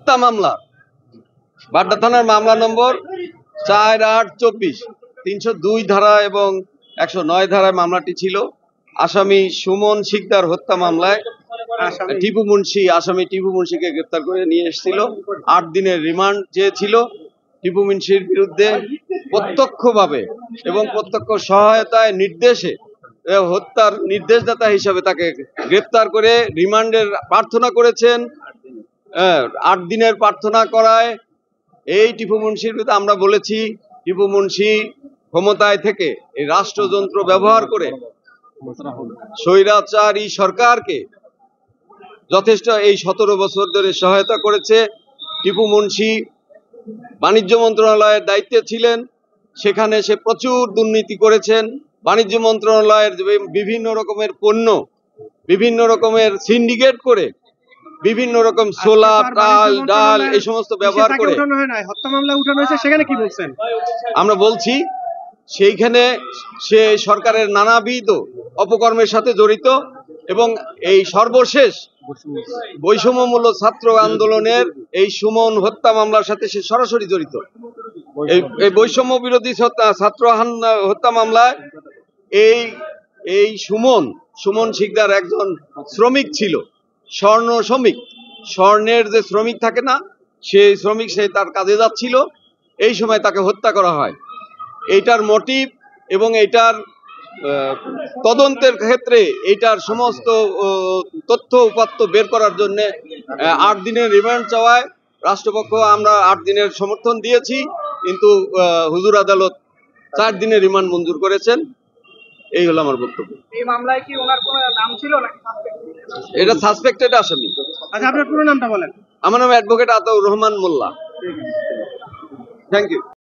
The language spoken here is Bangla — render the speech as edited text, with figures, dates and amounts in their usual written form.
হত্যা মামলা, বাড্ডা থানার মামলা নম্বর 4824, 302 ধারা এবং 109 ধারায় মামলাটি ছিল। আসামি সুমন শিকদার হত্যা মামলায় আসামি টিপু মুন্সিকে গ্রেপ্তার করে নিয়ে এসেছিল। 8 দিনের রিমান্ড চেয়েছিল। টিপু মুন্সির বিরুদ্ধে প্রত্যক্ষভাবে এবং প্রত্যক্ষ সহায়তায় নির্দেশে হত্যার নির্দেশদাতা হিসাবে তাকে গ্রেপ্তার করে রিমান্ডের প্রার্থনা করেছেন। 8 দিনের প্রার্থনা করায় এই টিপু মুন্সির বিরুদ্ধে আমরা বলেছি, টিপু মুন্সি ক্ষমতায় থেকে এই রাষ্ট্রযন্ত্র ব্যবহার করে স্বৈরাচারী সরকারকে যথেষ্ট এই 17 বছর ধরে সহায়তা করেছে। টিপু মুন্সি বাণিজ্য মন্ত্রণালয়ের দায়িত্বে ছিলেন, সেখানে সে প্রচুর দুর্নীতি করেছেন। বাণিজ্য মন্ত্রণালয়ের বিভিন্ন রকমের পণ্য বিভিন্ন রকমের সিন্ডিকেট করে বিভিন্ন রকম সোলা, ডাল এই সমস্ত ব্যবহার করে হত্যা মামলা উঠানো হয়েছে। সেখানে কি বলছেন? আমরা বলছি সেইখানে সে সরকারের নানাবিধ অপকর্মের সাথে জড়িত এবং এই সর্বশেষ বৈষম্যমূলক ছাত্র আন্দোলনের এই সুমন হত্যা মামলার সাথে সে সরাসরি জড়িত। এই বৈষম্য বিরোধী ছাত্র হত্যা মামলায় এই সুমন শিকদার একজন শ্রমিক ছিল, স্বর্ণের যে শ্রমিক থাকে না, সেই শ্রমিক, সে তার কাজে যাচ্ছিল। এই সময় তাকে হত্যা করা হয়। এইটার মোটিভ এবং এইটার তদন্তের ক্ষেত্রে এইটার সমস্ত তথ্য উপাত্ত বের করার জন্য 8 দিনের রিমান্ড চাওয়ায় রাষ্ট্রপক্ষ আমরা 8 দিনের সমর্থন দিয়েছি, কিন্তু হুজুর আদালত 4 দিনের রিমান্ড মঞ্জুর করেছেন। এই হলো আমার বক্তব্য। এই মামলায় কি ওনার কোনো নাম ছিল নাকি? এটা সাসপেক্টেড আসামি। আচ্ছা, আপনার পুরো নামটা বলেন। আমার নাম advocate Ataur Rahman Molla. Thank you.